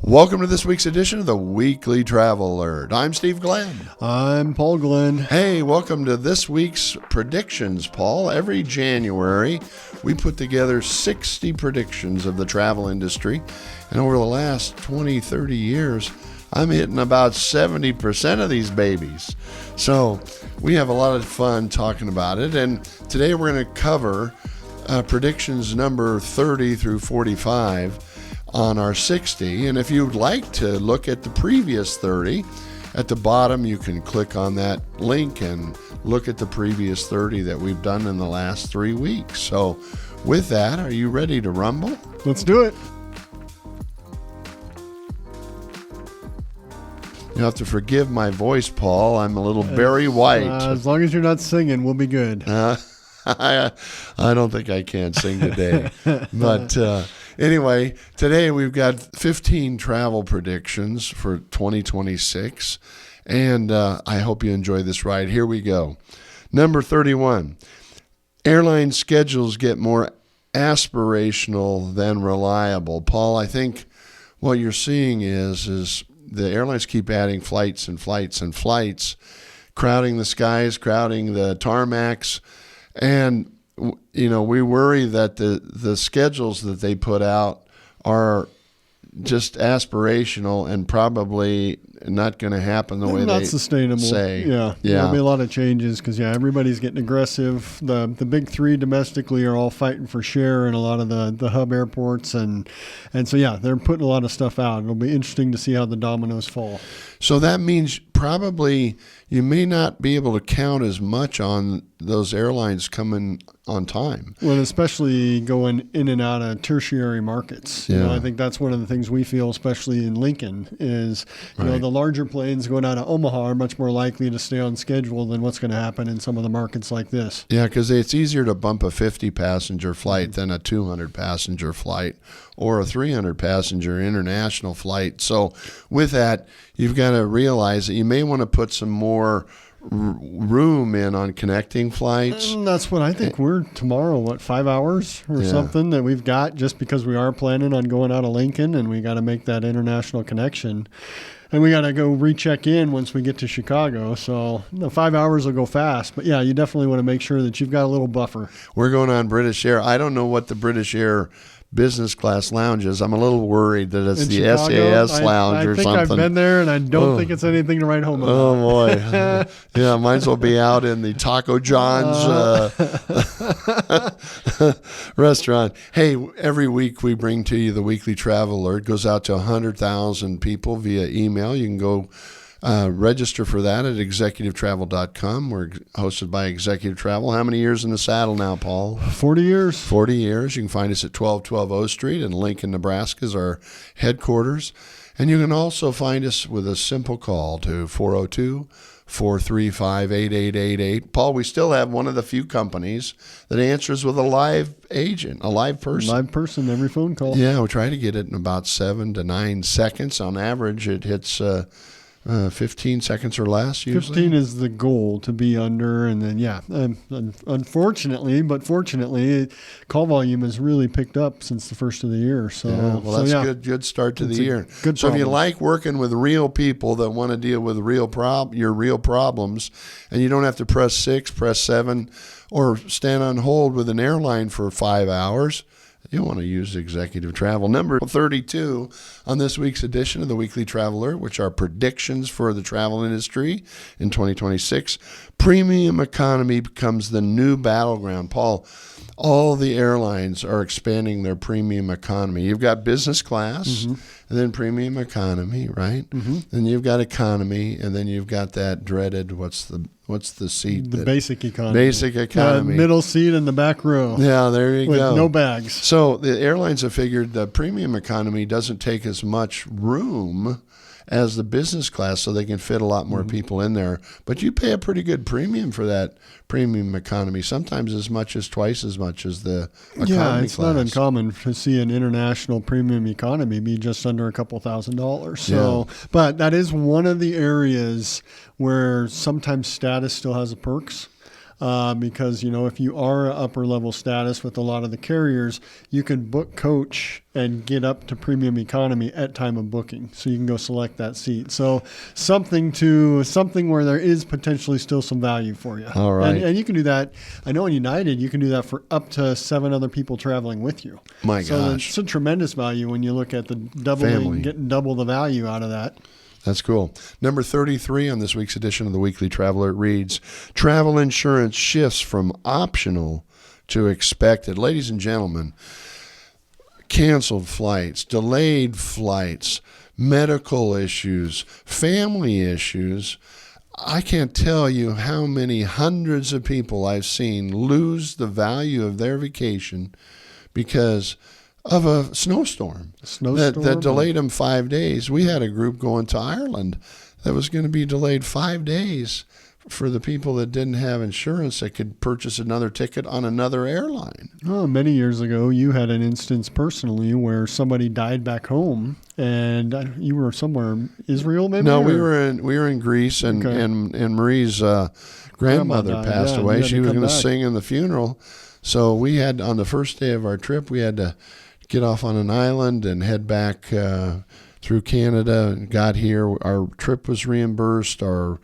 Welcome to this week's edition of the Weekly Travel Alert. I'm Steve Glenn. I'm Paul Glenn. Hey, welcome to this week's predictions, Paul. Every January, we put together 60 predictions of the travel industry. And over the last 20, 30 years, I'm hitting about 70% of these babies. So we have a lot of fun talking about it. And today we're going to cover predictions number 30 through 45 on our 60. And if you'd like to look at the previous 30, at the bottom you can click on that link and look at the previous 30 that we've done in the last 3 weeks. So with that, are you ready to rumble? Let's do it. You have to forgive my voice, Paul. I'm a little Barry White. As long as you're not singing, we'll be good. I don't think I can sing today. But anyway, today we've got 15 travel predictions for 2026. And I hope you enjoy this ride. Here we go. Number 31. Airline schedules get more aspirational than reliable. Paul, I think what you're seeing is the airlines keep adding flights and flights and flights, crowding the skies, crowding the tarmacs. And, you know, we worry that the schedules that they put out are just aspirational and probably not going to happen the way they sustainable. Say. Yeah. There'll be a lot of changes because, everybody's getting aggressive. The big three domestically are all fighting for share in a lot of the hub airports. And so, they're putting a lot of stuff out. It'll be interesting to see how the dominoes fall. So that means probably you may not be able to count as much on those airlines coming on time. Well, especially going in and out of tertiary markets. Yeah. I think that's one of the things we feel, especially in Lincoln, is the larger planes going out of Omaha are much more likely to stay on schedule than what's going to happen in some of the markets like this. Yeah, because it's easier to bump a 50-passenger flight than a 200-passenger flight or a 300-passenger international flight. So with that, you've got to realize that you may want to put some more room in on connecting flights. And that's what I think we're tomorrow, 5 hours or something that we've got just because we are planning on going out of Lincoln and we got to make that international connection. And we got to go recheck in once we get to Chicago. So 5 hours will go fast. But, you definitely want to make sure that you've got a little buffer. We're going on British Air. I don't know what the British Air business class lounges. I'm a little worried that it's in the Chicago, SAS lounge or something. I think I've been there, and I don't think it's anything to write home about. Oh, boy. Yeah, might as well be out in the Taco John's restaurant. Hey, every week we bring to you the Weekly Travel Alert. It goes out to 100,000 people via email. You can go register for that at executivetravel.com. We're hosted by Executive Travel. How many years in the saddle now, Paul? 40 years. 40 years. You can find us at 1212 O Street in Lincoln, Nebraska is our headquarters. And you can also find us with a simple call to 402-435-8888. Paul, we still have one of the few companies that answers with a live agent, a live person. Live person, every phone call. Yeah, we try to get it in about 7 to 9 seconds. On average, it hits 15 seconds or less usually. 15 is the goal to be under, and then unfortunately, but fortunately, call volume has really picked up since the first of the year. So that's good start to the year. Good. So if you like working with real people that want to deal with your real problems, and you don't have to press 6, press 7, or stand on hold with an airline for 5 hours, you'll want to use Executive Travel. Number 32 on this week's edition of the Weekly Traveler, which are predictions for the travel industry in 2026. Premium economy becomes the new battleground. Paul, all the airlines are expanding their premium economy. You've got business class, and then premium economy, right? Mm-hmm. Then you've got economy, and then you've got that dreaded, what's the seat? The basic economy. Basic economy. Middle seat in the back row. Yeah, there you go. With no bags. So the airlines have figured the premium economy doesn't take as much room as the business class, so they can fit a lot more people in there. But you pay a pretty good premium for that premium economy, sometimes as much as twice as much as the economy class. It's not uncommon to see an international premium economy be just under a couple $1,000s. So, but that is one of the areas where sometimes status still has perks. because, if you are upper level status with a lot of the carriers, you can book coach and get up to premium economy at time of booking. So you can go select that seat. So something where there is potentially still some value for you. All right. And you can do that. I know in United, you can do that for up to 7 other people traveling with you. My so gosh. it's a tremendous value when you look at the getting double the value out of that. That's cool. Number 33 on this week's edition of the Weekly Traveler, it reads, travel insurance shifts from optional to expected. Ladies and gentlemen, canceled flights, delayed flights, medical issues, family issues. I can't tell you how many hundreds of people I've seen lose the value of their vacation because of a snowstorm that delayed them 5 days. We had a group going to Ireland that was going to be delayed 5 days for the people that didn't have insurance that could purchase another ticket on another airline. Oh, many years ago, you had an instance personally where somebody died back home, and you were somewhere, Israel maybe? No, we were in Greece, and Marie's grandmother passed away. She was going to sing in the funeral. So we had, on the first day of our trip, we had to get off on an island and head back through Canada and got here. Our trip was reimbursed. Our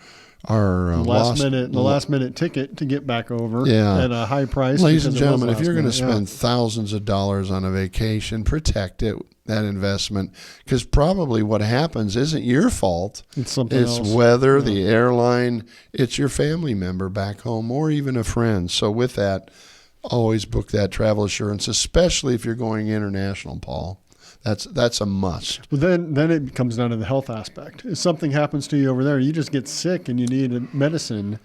last minute ticket to get back over at a high price. Ladies and gentlemen, if you're going to spend thousands of dollars on a vacation, protect that investment, because probably what happens isn't your fault. It's something else. It's weather, the airline, it's your family member back home, or even a friend. So with that, always book that travel insurance, especially if you're going international, Paul. That's a must. Well, then it comes down to the health aspect. If something happens to you over there, you just get sick and you need medicine,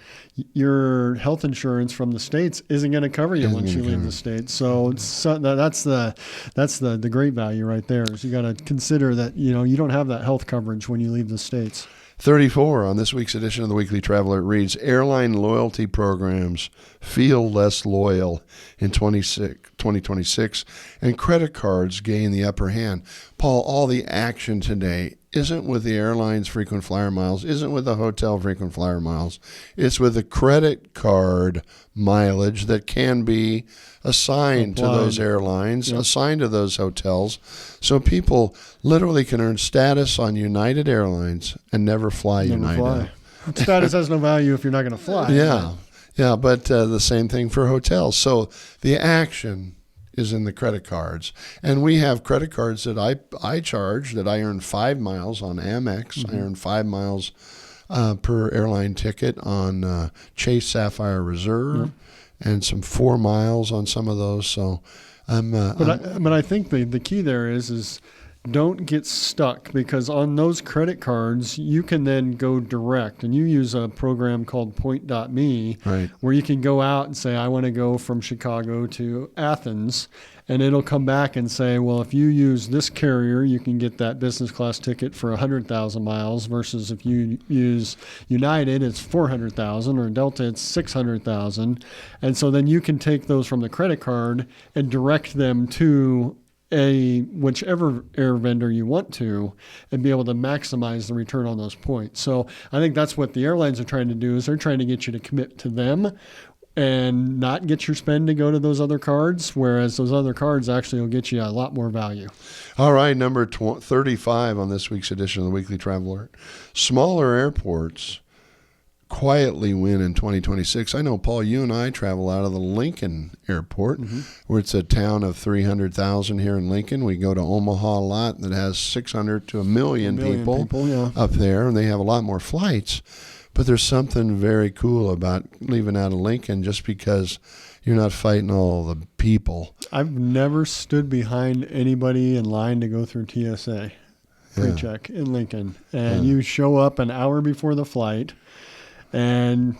your health insurance from the States isn't going to cover you once you leave the States. So that's the great value right there. Is you got to consider that you don't have that health coverage when you leave the States. 34 on this week's edition of the Weekly Traveler, it reads, airline loyalty programs feel less loyal in 2026, and credit cards gain the upper hand. Paul, all the action today isn't with the airline's frequent flyer miles, isn't with the hotel frequent flyer miles. It's with the credit card mileage that can be assigned to those airlines, assigned to those hotels. So people literally can earn status on United Airlines and never fly United. Status has no value if you're not going to fly. Yeah, but the same thing for hotels. So the action is in the credit cards. And we have credit cards that I charge that I earn 5 miles on Amex. Mm-hmm. I earn 5 miles per airline ticket on Chase Sapphire Reserve, and some 4 miles on some of those. So But I think the key there is don't get stuck, because on those credit cards, you can then go direct. And you use a program called Point.me, right, where you can go out and say, I want to go from Chicago to Athens. And it'll come back and say, well, if you use this carrier, you can get that business class ticket for 100,000 miles, versus if you use United, it's 400,000, or Delta, it's 600,000. And so then you can take those from the credit card and direct them to whichever air vendor you want to, and be able to maximize the return on those points. So I think that's what the airlines are trying to do, is they're trying to get you to commit to them and not get your spend to go to those other cards, whereas those other cards actually will get you a lot more value. All right, number 35 on this week's edition of the Weekly Traveler. Smaller airports quietly win in 2026. I know, Paul, you and I travel out of the Lincoln Airport, where it's a town of 300,000 here in Lincoln. We go to Omaha a lot that has 600 to a million people up there, and they have a lot more flights. But there's something very cool about leaving out of Lincoln, just because you're not fighting all the people. I've never stood behind anybody in line to go through TSA pre-check in Lincoln. And you show up an hour before the flight, and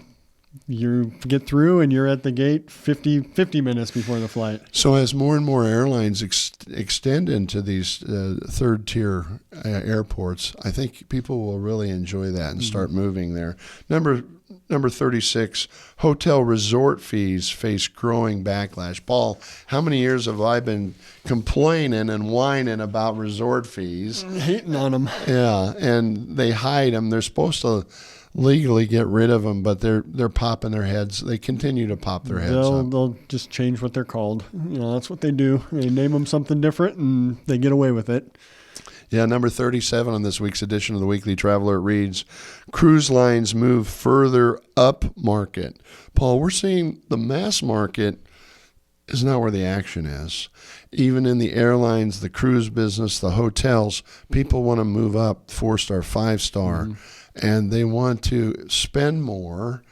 you get through and you're at the gate 50 minutes before the flight. So as more and more airlines extend into these third-tier airports, I think people will really enjoy that and start moving there. Number 36, hotel resort fees face growing backlash. Paul, how many years have I been complaining and whining about resort fees? Hating on them. Yeah, and they hide them. They're supposed to legally get rid of them, but they're popping their heads. They continue to pop their heads up. They'll just change what they're called. That's what they do. They name them something different, and they get away with it. Yeah, number 37 on this week's edition of the Weekly Traveler reads, cruise lines move further up market. Paul, we're seeing the mass market is not where the action is. Even in the airlines, the cruise business, the hotels, people want to move up 4-star, 5-star, and they want to spend more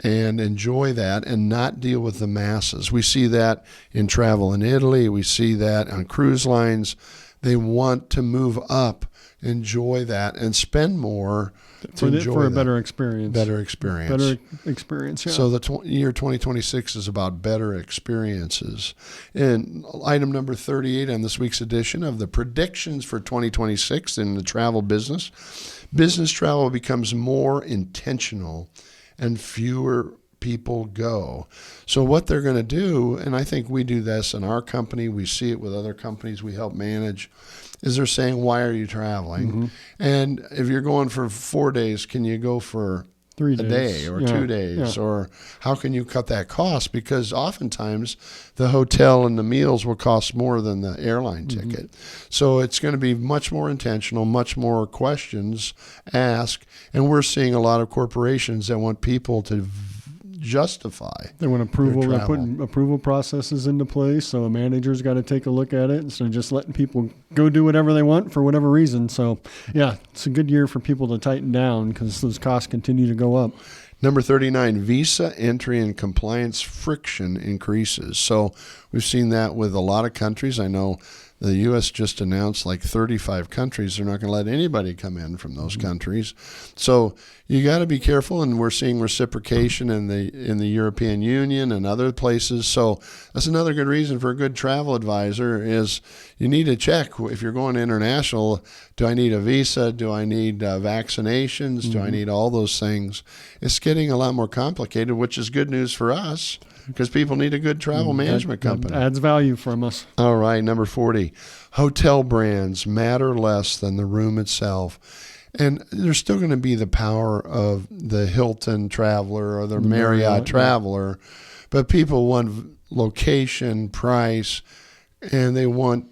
and enjoy that and not deal with the masses. We see that in travel in Italy. We see that on cruise lines. They want to move up, enjoy that, and spend more for a better experience. Better experience. Better experience, yeah. So the year 2026 is about better experiences. And item number 38 on this week's edition of the predictions for 2026 in the travel business. Business travel becomes more intentional and fewer people go. So what they're going to do, and I think we do this in our company, we see it with other companies we help manage, is they're saying, why are you traveling? And if you're going for 4 days, can you go for 3 a days. day or 2 days? Or how can you cut that cost? Because oftentimes the hotel and the meals will cost more than the airline ticket. So it's going to be much more intentional, much more questions asked. And we're seeing a lot of corporations that want people to justify. They want approval. They're putting approval processes into place. So a manager's got to take a look at it instead of just letting people go do whatever they want for whatever reason. So, yeah, it's a good year for people to tighten down because those costs continue to go up. Number 39, visa entry and compliance friction increases. So we've seen that with a lot of countries. I know the U.S. just announced like 35 countries. They're not going to let anybody come in from those countries. So you got to be careful, and we're seeing reciprocation in the European Union and other places. So that's another good reason for a good travel advisor is you need to check if you're going international, do I need a visa? Do I need vaccinations? Do I need all those things? It's getting a lot more complicated, which is good news for us because people need a good travel management company. That adds value from us. All right, number 40. Hotel brands matter less than the room itself. And there's still going to be the power of the Hilton traveler or the Marriott traveler, but people want location, price, and they want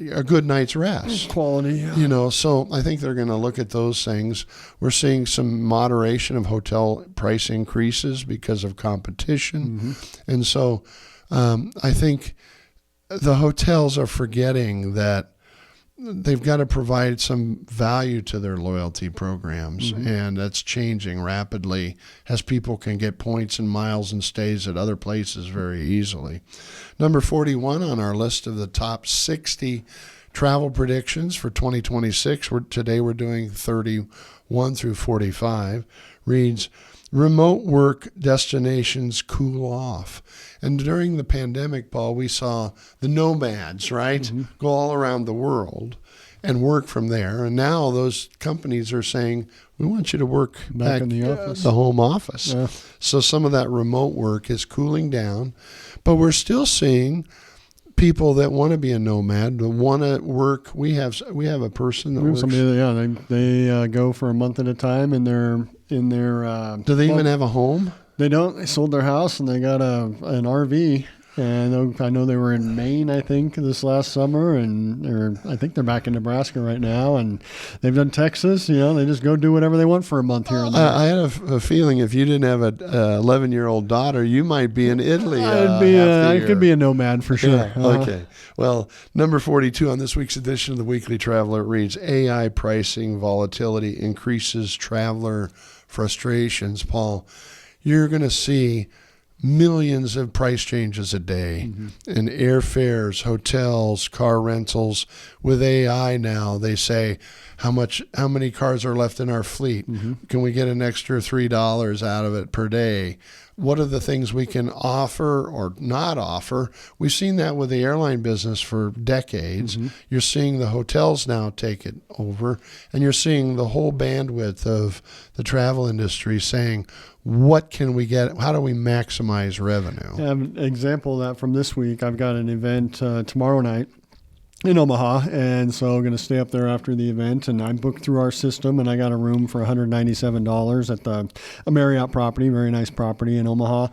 a good night's rest. Quality. Yeah. So I think they're going to look at those things. We're seeing some moderation of hotel price increases because of competition. And so I think the hotels are forgetting that they've got to provide some value to their loyalty programs, and that's changing rapidly as people can get points and miles and stays at other places very easily. Number 41 on our list of the top 60 travel predictions for 2026, today we're doing 31 through 45, reads, remote work destinations cool off. And during the pandemic, Paul, we saw the nomads, right, go all around the world and work from there. And now those companies are saying, we want you to work back in the office, the home office. Yeah. So some of that remote work is cooling down, but we're still seeing people that want to be a nomad, that want to work. We have a person that works. They go for a month at a time, and they're in their. Do they even have a home? They don't. They sold their house and they got an RV. And I know they were in Maine, I think, this last summer, and I think they're back in Nebraska right now, and they've done Texas. They just go do whatever they want for a month here and there. I had a feeling if you didn't have an 11-year-old daughter, you might be in Italy. I could be a nomad for sure. Yeah. Okay. Well, number 42 on this week's edition of the Weekly Traveler reads, AI pricing volatility increases traveler frustrations. Paul, you're going to see millions of price changes a day in airfares, hotels, car rentals. With AI now, they say how many cars are left in our fleet. Can we get an extra $3 out of it per day? What are the things we can offer or not offer? We've seen that with the airline business for decades. You're seeing the hotels now take it over, and you're seeing the whole bandwidth of the travel industry saying, what can we get? How do we maximize revenue? An example of that from this week, I've got an event tomorrow night in Omaha, and so I'm going to stay up there after the event. And I booked through our system, and I got a room for $197 at a Marriott property, very nice property in Omaha.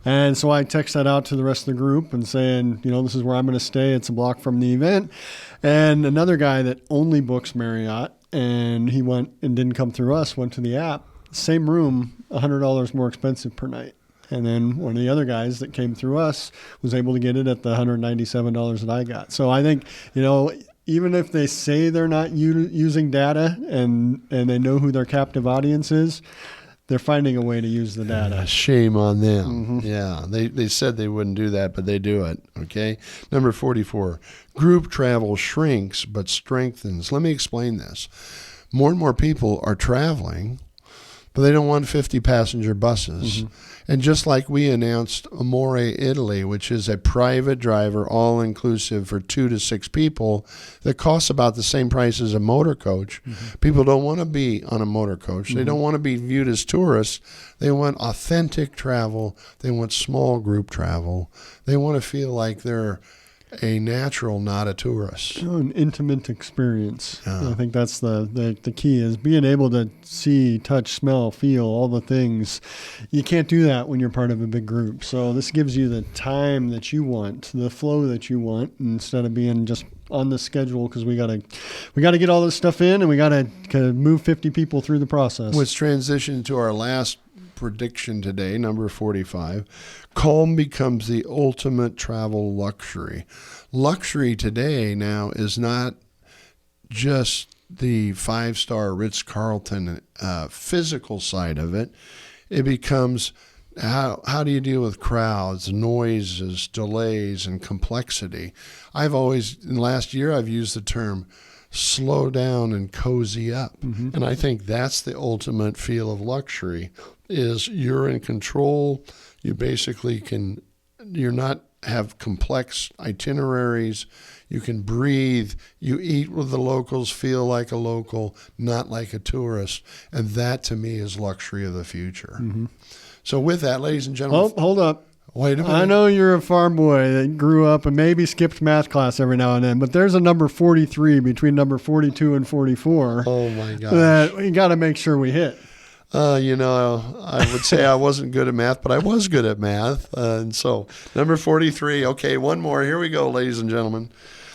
And so I text that out to the rest of the group and saying, this is where I'm going to stay. It's a block from the event. And another guy that only books Marriott, and he went and didn't come through us, went to the app, same room, $100 more expensive per night. And then one of the other guys that came through us was able to get it at the $197 that I got. So I think, even if they say they're not using data and they know who their captive audience is, they're finding a way to use the data. Shame on them. Mm-hmm. Yeah, they said they wouldn't do that, but they do it. Okay. Number 44, group travel shrinks but strengthens. Let me explain this. More and more people are traveling, but they don't want 50 passenger buses. Mm-hmm. And just like we announced Amore Italy, which is a private driver, all-inclusive for 2 to 6 people, that costs about the same price as a motor coach. Mm-hmm. People don't want to be on a motor coach. Mm-hmm. They don't want to be viewed as tourists. They want authentic travel. They want small group travel. They want to feel like they're a natural, not a tourist. An intimate experience. I think that's the key, is being able to see, touch, smell, feel, all the things. You can't do that when you're part of a big group. So this gives you the time that you want, the flow that you want, instead of being just on the schedule, because we gotta get all this stuff in, and we gotta move 50 people through the process. Let's transition to our last prediction today, number 45. Calm becomes the ultimate travel luxury. Luxury today now is not just the 5-star Ritz-Carlton physical side of it. It becomes how do you deal with crowds, noises, delays, and complexity. In the last year, I've used the term slow down and cozy up. Mm-hmm. And I think that's the ultimate feel of luxury, is you're in control. You basically you're not have complex itineraries. You can breathe. You eat with the locals, feel like a local, not like a tourist. And that, to me, is luxury of the future. Mm-hmm. So with that, ladies and gentlemen. Oh, hold up. Wait a minute. I know you're a farm boy that grew up and maybe skipped math class every now and then, but there's a number 43 between number 42 and 44. Oh, my gosh. That we got to make sure we hit. I would say I wasn't good at math, but I was good at math. And so number 43. Okay, one more. Here we go, ladies and gentlemen.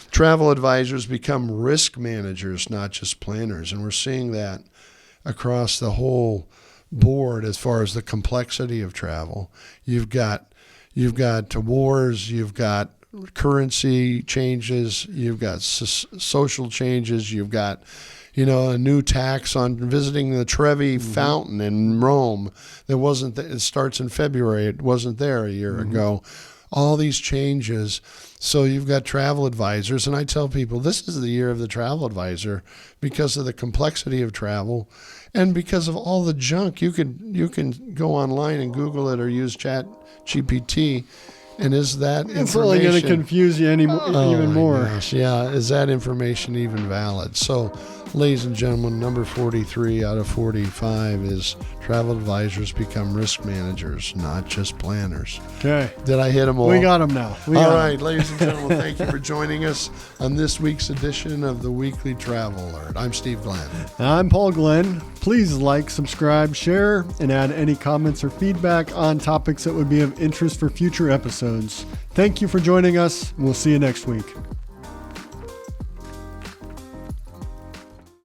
Travel advisors become risk managers, not just planners. And we're seeing that across the whole board as far as the complexity of travel. You've got wars, you've got currency changes, you've got social changes, you've got a new tax on visiting the Trevi Fountain in Rome that wasn't. It starts in February. It wasn't there a year ago. All these changes. So you've got travel advisors, and I tell people this is the year of the travel advisor because of the complexity of travel, and because of all the junk. You can go online and Google it or use Chat GPT. And is that information... It's only going to confuse you even more. Gosh, yeah, is that information even valid? So, ladies and gentlemen, number 43 out of 45 is travel advisors become risk managers, not just planners. Okay. Did I hit them all? We got them now. All right, ladies and gentlemen, thank you for joining us on this week's edition of the Weekly Travel Alert. I'm Steve Glenn. I'm Paul Glenn. Please like, subscribe, share, and add any comments or feedback on topics that would be of interest for future episodes. Thank you for joining us. We'll see you next week.